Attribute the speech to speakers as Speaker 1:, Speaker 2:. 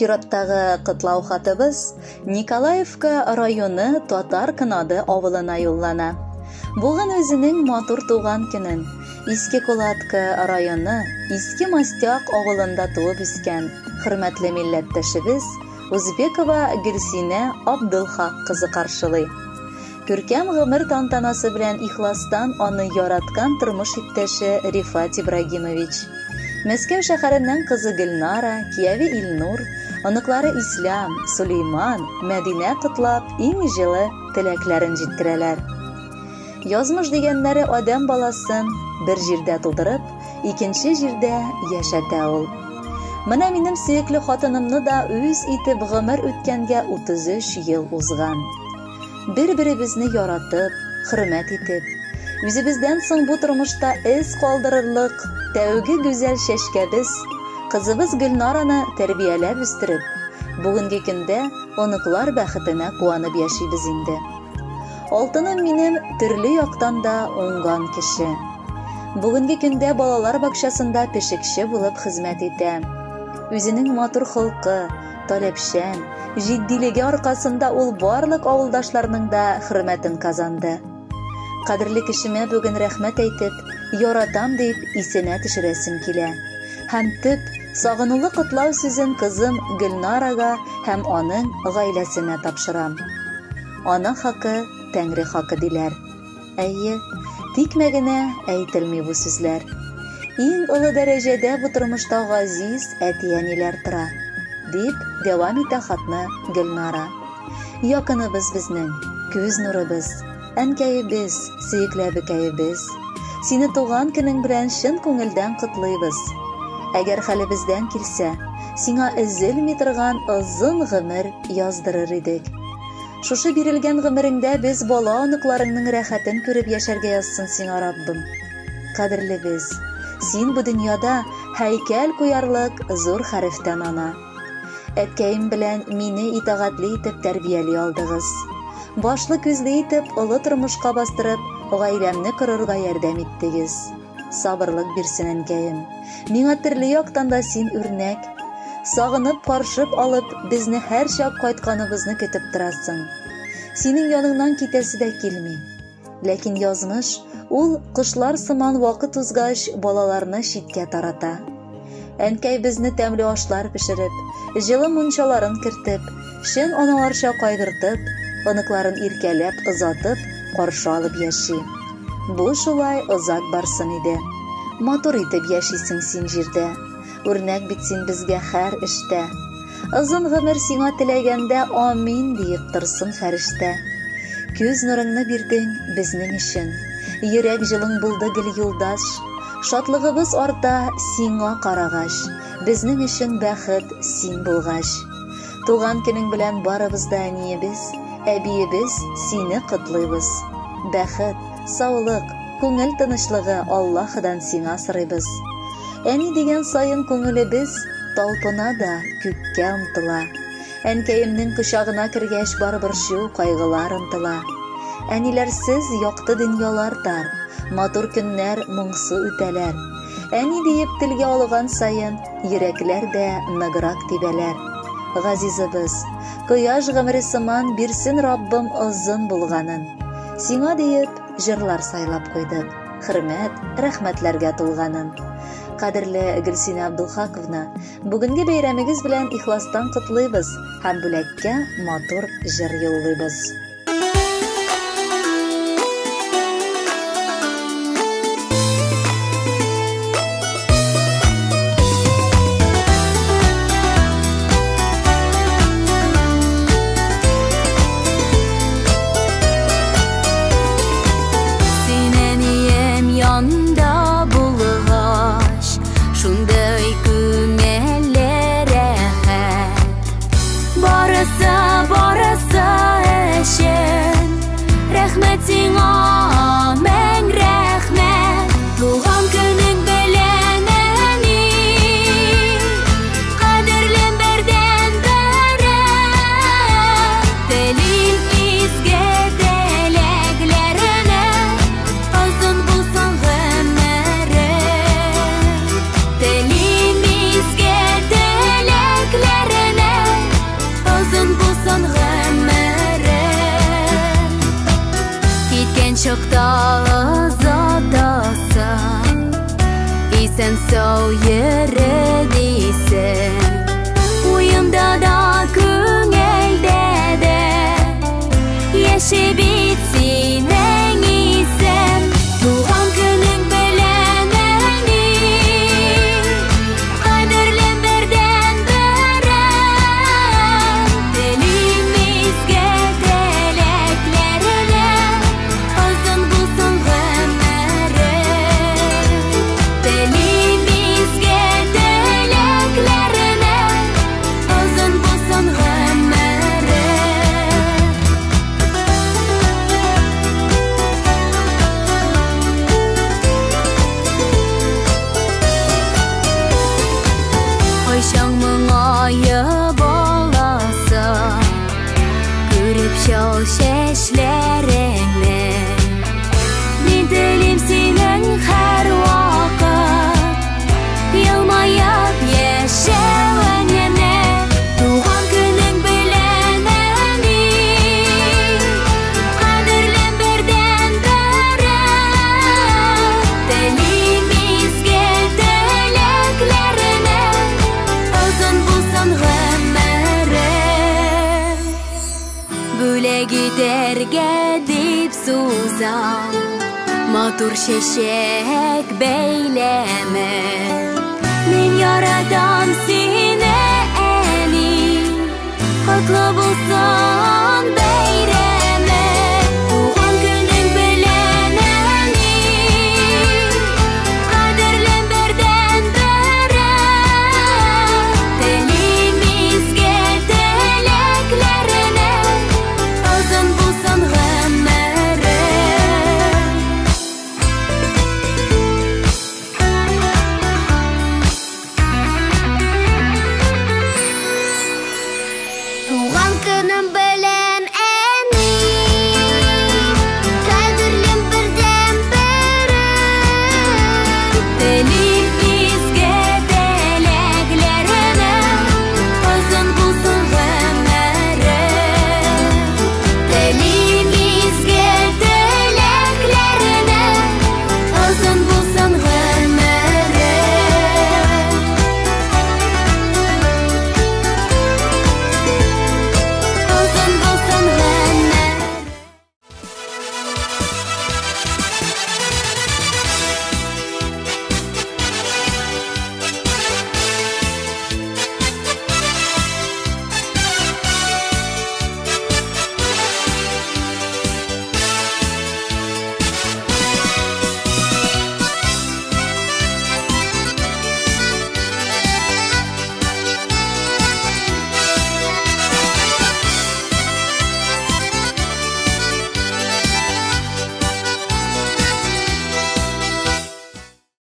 Speaker 1: чираттагы кытлау хатыбыз Николаевка районы Татар Кынады авылына юллана. Бугын өзенең матур туган көнен Иске Кулатка районы Иске Мастяк авылында туып үскән хөрмәтле милләттәшебез Узбекова Гөлсинә Абдулхак кызы каршылый. Күркәм гомер тантанасы белән ихластан аны яраткан тормыш иптәше Рифат Ибрагимович. Мәскәү шәһәреннән кызы Гөлнара, кияви Илнур, оныклары Ислам, Сулейман, Мәдинә кытлап, иң җылы теләкләрен җиткерәләр. Язмыш дигәннәре адам баласын бер җирдә тудырып, икенче җирдә яшәтә ул. Менә минем сөекле хатынымны да үз итеп гомер үткәнгә 33 ел узган. Бер-беребезне яратып, хөрмәт итеп, үзебездән соң бу тормышта эз калдырырлык тәүге гүзәл шәшкәбез, кызыбыз Гөлнараны тәрбияләп үстереп, бүгенге көндә оныклар бәхетенә куанып яшибез инде. Алтыным минем төрле яктан да уңган кеше. Бүгенге көндә балалар бакчасында пешекче булып хезмәт итә. Үзенең матур холкы, таләпчән, җитдилеге аркасында ул барлык авылдашларның да хөрмәтен казанды. Кадерле кешемә бүген рәхмәт әйтеп, яратам дип исенә төшерәсем килә. Һәм төп сагынулы котлау сүзен кызым Гөлнарага һәм аның гаиләсенә тапшырам. Ана хакы, Тәңре хакы диләр. Әйе, тикмә генә әйтелми бу сүзләр. Иң олы дәрәҗәдә бу тормышта газиз әти-әниләр тора, дип дәвам итә хатны Гөлнара. Якыныбыз безнең, күз нурыбыз, әнкәебез, сөекле бекәебез. Сине туган көнең белән чын күңелдән котлыйбыз. Әгәр хәлебездән килсә, сиңа өзелми торган озын гомер яздырыр идек. Шушы бирелгән гомереңдә без бала оныкларыңның рәхәтен күреп яшәргә язсын сиңа Раббым. Кадерлебез, син бу дөньяда һәйкәл куярлык зур хәрефтән ана. Әткәем белән мине итагатьле итеп тәрбияли алдыгыз. Башлы күзле итеп олы тормышка бастырып, гаиләмне корырга ярдәм иттегез. Сабырлык бирсен әнкәем. Миңа төрле яктан да син үрнәк. Сагынып каршып алып, безне һәр чак кайтканыбызны көтеп торасың. Синең яныңнан китәсе дә килми. Ләкин язмыш, ул кошлар сыман вакыт узгач балаларны читкә тарата. Әнкәй безне тәмле ашлар пешереп, җылы мунчаларын кертеп, шен аналарча кайгыртып, оныкларын иркәләп, озатып, каршы алып яши. Бу шулай озак барсын иде. Матур итеп яшисең син җирдә. Үрнәк бит син безгә һәр эштә. Озын гомер сиңа теләгәндә амин диеп торсын фәрештә. Күз нурыңны бирдең безнең өчен. Йөрәк җылың булды гел юлдаш. Шатлыгыбыз арта сиңа карагач. Безнең өчен бәхет син булгач. Туган көнең белән барыбыз да әниебез, әбиебез сине котлыйбыз. Бәхет, саулык, күңел тынычлыгы Аллаһыдан сиңа сорыйбыз. Әни дигән сайын күңелебез талпына да күккә омтыла. Әнкәемнең кочагына кергәч барыбер шул кайгылар омтыла. Әниләрсез якты дөньялар тар, матур көннәр моңсу үтәләр. Әни диеп телгә алган сайын йөрәкләр дә ныграк тибәләр. Газизыбыз, кояш гомере сыман бирсен Раббым озын булганын. Сиңа диеп җырлар сайлап куйдык. Хөрмәт, рәхмәтләргә тулганын. Кадерле Гөлсинә Абдулхаковна, бүгенге бәйрәмегез белән ихластан котлыйбыз һәм бүләккә матур җыр юллыйбыз.
Speaker 2: Barasa, barasa, en soyeredisin. Uyumda da köngelde de yaşa bitsin en iyisen. Doğan günün bilemeni kaderlem berden bere. Dilimizge dileklerine uzun bulsun ömrü. Dilimizge dileklerine uzun bulsun ömrü. Hoşan mıngayı bolasa görüp şol şeşlerini. Men dilim senin her vakit yılmayıp yaşayan yana. Doğan günün bilemeni kaderlem berden bere. Dilimizge dileklerine uzun bulsun ömrü. Böyle giderge dip suzam matur şeşek beyleme. Men yaradan seni eli kutlu bulsun.